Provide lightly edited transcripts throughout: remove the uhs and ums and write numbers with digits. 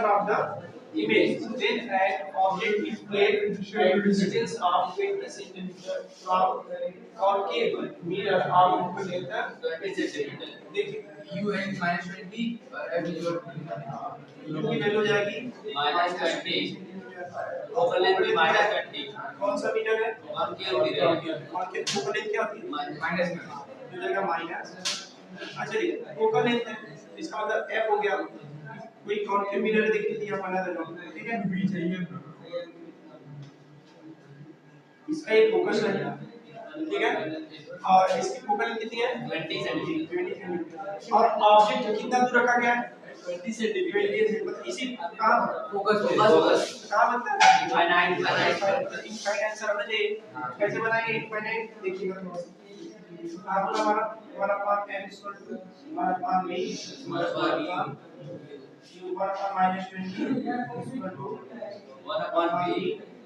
of the image. Then an object is placed at distance of 20 centimeter from concave mirror of equator. देखिए u and minus 20 f is your u की value जाएगी -20 focal length भी -20 कौन सा metre है concave mirror concave focal length क्या होती है minus हो जाएगा माइनस। अच्छा चलिए फोकल लेंथ है इसका मतलब f हो गया। कोई कॉनकेव मिरर देख लीजिए आप बना दे ठीक है b चाहिए इसका एक फोकस है ठीक है और इसकी फोकल लेंथ कितनी है 20 सेंटीमीटर और ऑब्जेक्ट कितना दूर रखा गया है 20 सेंटीमीटर मतलब इसी कहां फोकस कहां मतलब फाइनाइट इनफाइनाइट आंसर होना चाहिए। कैसे बनाएंगे इनफाइनाइट देखिएगा थोड़ा सा फार्मूला हमारा 1 n = 1 v q 1 - 20 = 1/v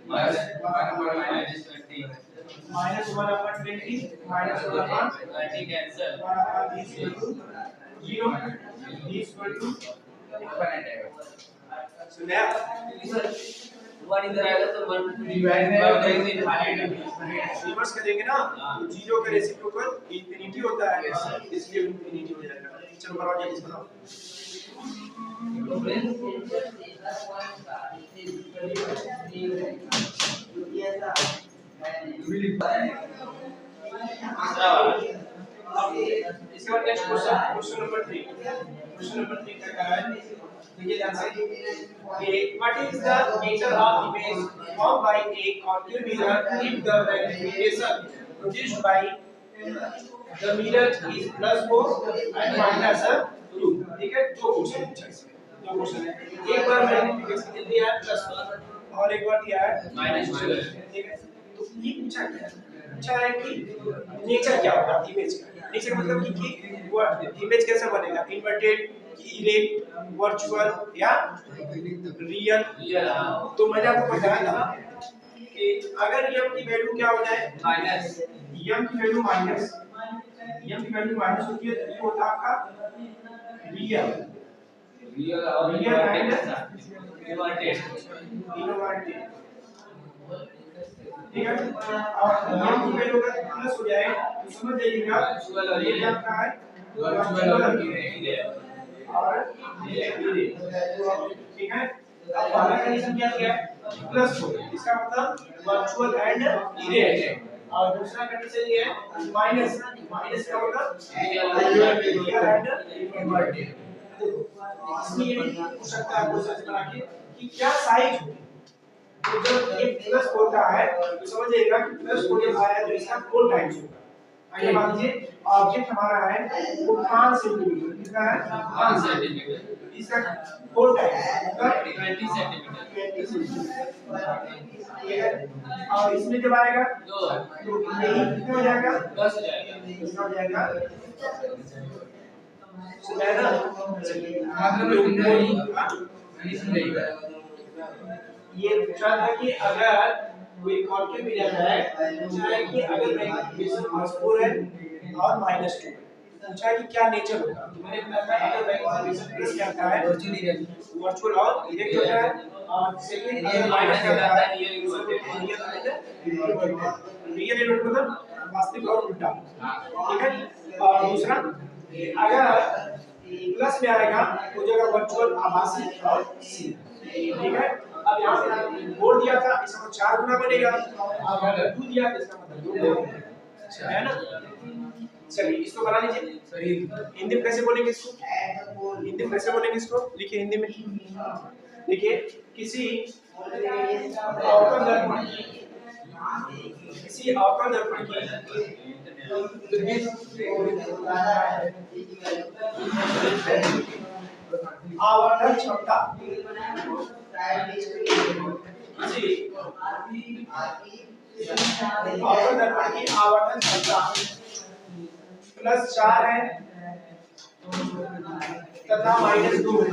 -20 -1/20 -1/30 cancel 0 v so now one इधर आएगा तो 1 रिवर्स करेंगे ना तो 0 का रेसिप्रोकल इंफिनिटी होता है इसलिए इंफिनिटी हो जाएगा। चलो बनाओ जल्दी बनाओ इसके बाद नेक्स्ट क्वेश्चन नंबर 3 क्या कह रहा है देखिए ध्यान से what is the nature of image formed by a concave mirror if the magnification produced by the mirror is +4 and -2 ठीक है दो क्वेश्चन पूछा इसमें दो क्वेश्चन है एक बार मैग्निफिकेशन कितनी है +4 और एक बार दिया है -2 ठीक है तो ये पूछा है कि नेचर क्या होगा इमेज का नेचर मतलब कि वो इमेज कैसा बनेगा इन्वर्टेड इरेक्ट वर्चुअल या रियल तो मैंने आपको बताया था कि अगर m की वैल्यू क्या हो जाए माइनस m की वैल्यू माइनस होती है तो ये होता है आपका रियल और एंड इन्वर्टेड इनवर्टेड ठीक है और m की वैल्यू अगर प्लस हो जाए तो समझ जाइएगा ये क्या है वर्चुअल और ठीक है अब पहला कंडीशन क्या किया +4 इसका मतलब वर्चुअल एंड इरेक्ट और दूसरा कंडीशन ये है माइनस का मतलब रियल एंड इन्वर्टेड। इसमें ये भी पूछ सकता है क्वेश्चन बना के कि क्या साइज हो तो जब ये +4 का है तो समझ जाइएगा कि +4 जब आया तो इसका 4 टाइम्स होगा। आगे मान लीजिए ऑब्जेक्ट हमारा है वो 5 सेंटीमीटर कितना है 5 सेंटीमीटर इसका 4 टाइम्स मतलब 20 सेंटीमीटर ये है और इसमें जब आएगा दो तो यही कितना हो जाएगा 10 हो जाएगा कितना हो जाएगा सुनेगा ये पूछा था कि अगर कोई कॉन्केव मिरर है पूछा है कि अगर मैग्निफिकेशन +4 है और -2 पूछा है कि क्या नेचर होगा तो मैंने बताया था अगर मैग्निफिकेशन प्लस क्या होता है वर्चुअल और इरेक्ट होता है और सेकंड अगर माइनस क्या होता है रियल इन्वर्टेड मतलब वास्तविक और उल्टा ठीक है। और दूसरा अगर प्लस में आएगा तो जगह वर्चुअल आभासी और सी ठीक है। अब यहाँ पे बोर्ड दिया था इसका 4 गुना बनेगा अगर 2 दिया तो इसका मतलब 2 गुना है ना। चलिए इसको बना लीजिए सही हिंदी में कैसे बोलेंगे इसको लिखिए हिंदी में देखिए किसी अवतल दर्पण आवर्धन क्षमता अवतल दर्पण की आवर्धन क्षमता +4 है तथा -2 है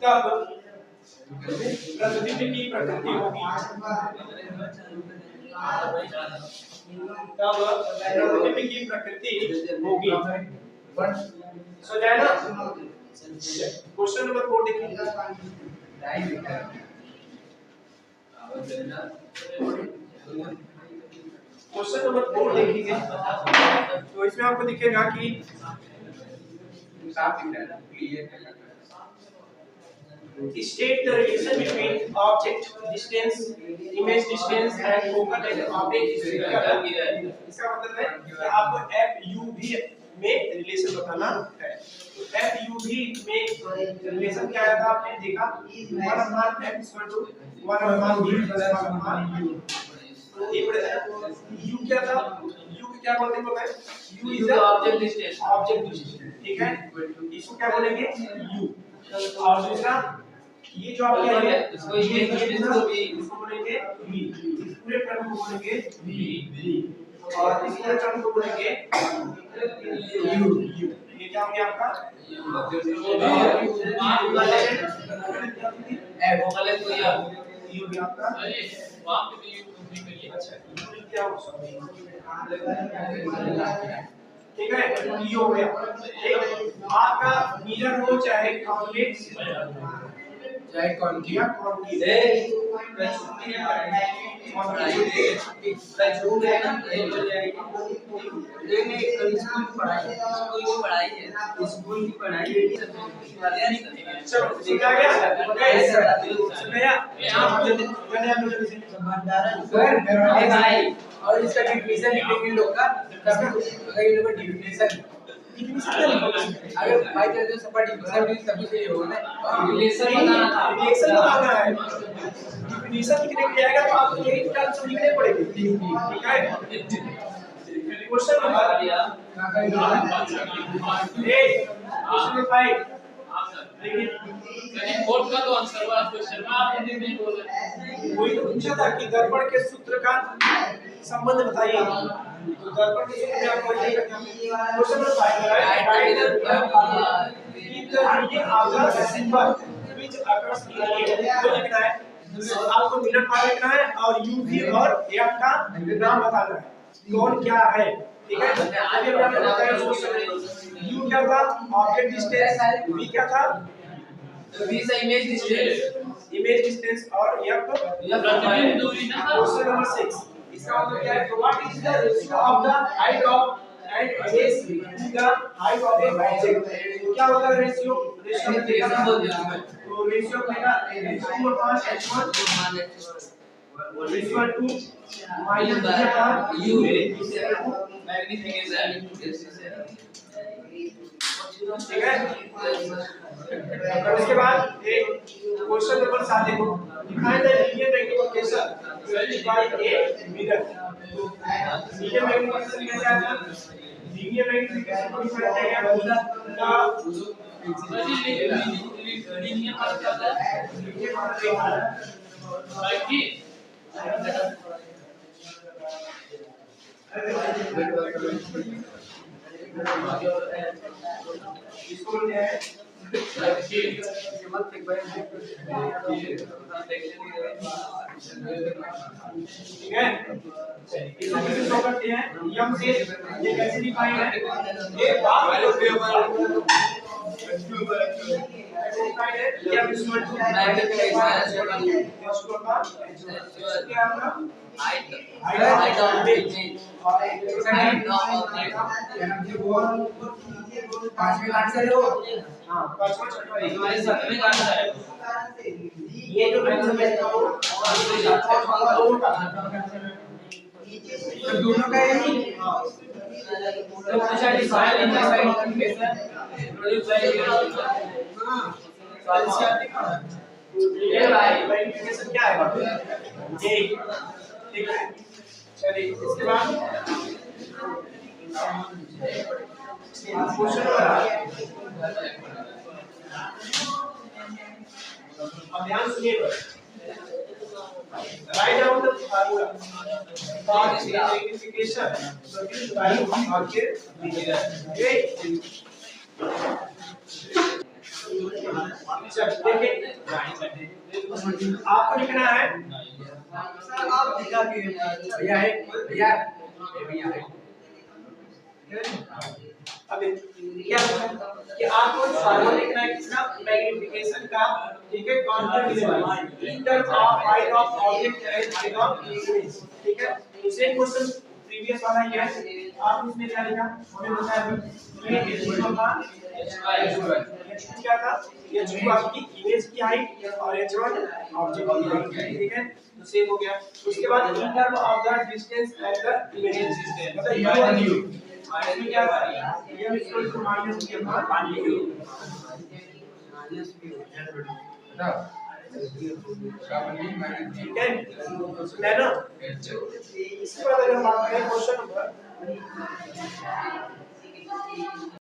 तब प्रतिबिंब की प्रकृति होगी क्वेश्चन नंबर 4 देखिए। क्वेश्चन नंबर 4 देखिए, तो इसमें आपको दिखेगा कि साफ दिख रहा है clear. state the relation between object distance, image distance and focal length of a spherical। इसका मतलब है कि आपको FUV में रिलेशन बताना है। तो FUV में रिलेशन क्या आया था आपने देखा 1/f=1/v+1/u। ये पढ़े थे ना। U क्या था? U को क्या बोलते हैं पता है? U is the object distance। ठीक है, इसको क्या बोलेंगे? U। और दूसरा ये जो आपके है इसको इमेज डिस्टेंस को भी इसको बोलेंगे v, इस पूरे टर्म को बोलेंगे v, और इस पूरे टर्म को बोलेंगे u। ये क्या हो गया आपका u भी आपका वहां पे भी कंप्लीट करिए। अच्छा क्या हो ठीक है, ये हो गया। ठीक, आपका मिरर हो चाहे कॉन्वेक्स चाहे कॉन्केव या कॉन्केव स्कूल की पढ़ाई चलो ठीक आ गया गया और इसका डिफिनेशन लिखेंगे लोग का अगर ये लोग डिफिनेशन अगर भाई जैसे सपा डिफिनेशन भी सभी से होगा ना रिलेशन बताना है। डिफिनेशन लिखने के जाएगा तो आपको यही टर्म्स लिखने पड़ेंगे। ठीक है, क्वेश्चन नंबर 5 देखिए, फोर्थ का तो आंसर हुआ क्वेश्चन में आप हिंदी में बोल रहे हैं। वही तो पूछा था कि दर्पण के सूत्र का संबंध बताइए। तो दर्पण के सूत्र में आपको ये question number 5 right the reading of the symbol which occurs in तो लिखना है। आपको मिनट का लिखना है और यूवी और एफ का नाम बताना है कौन क्या है। ठीक है, आगे मैंने बताया यू क्या था ऑब्जेक्ट डिस्टेंस, वी क्या था वी से इमेज डिस्टेंस और एफ प्रतिबिंब दूरी ना क्वेश्चन नंबर 6 इसका मतलब क्या है what is the ratio of the height of and base to the height of a object. क्या होता है रेशियो बोल दिया तो रेशियो अपनेगा h2/h1 equal to minus u magnification. ठीक है, उसके बाद एक क्वेश्चन नंबर 7 देखो define the linear magnification by a mirror. Linear magnification कैसे आता है? लीनियर मैग्निफिकेशन को डिफाइन किया गया लीनियर पर क्या है बाकी इसको क्या है ठीक है, इसको कैसे शो करते हैं यम से ये कैसे डिफाइन है एक बात क्या इक्वल टू क्या होगा हाइट ऑफ इमेज पांचवें आंसर है वो। हां पांचवा छठवां हमारे सातवें का आंसर है। ये जो आंसर है तो दोनों का है नहीं तो पूछा define in the magnification produce by ये भाई मैग्निफिकेशन क्या है ये ठीक है। चलिए इसके बाद क्वेश्चन नंबर 8 अब ध्यान सुनिएगा write down the formula for magnification produced by object mirror. देखिए आपको लिखना है आप दिखा के भैया है भैया भैया है अब क्या होगा कि आपको फॉर्मूला लिखना है कितना मैग्नीफिकेशन का, ठीक है, continuity in term of height of object and height of image, ठीक है। तो सेम क्वेश्चन प्रीवियस वाला ही है, आप इसमें क्या लिखा हमें बताया अभी ये h1 का h2 क्या था, h2 आपकी इमेज की हाइट और h1 ऑब्जेक्ट की हाइट, ठीक है। तो सेम हो गया। उसके बाद in term of the distance and the image मतलब u इसमें क्या था, m equal to minus v upon u, ठीक है, है ना। इसके बाद अगर बात करें क्वेश्चन नंबर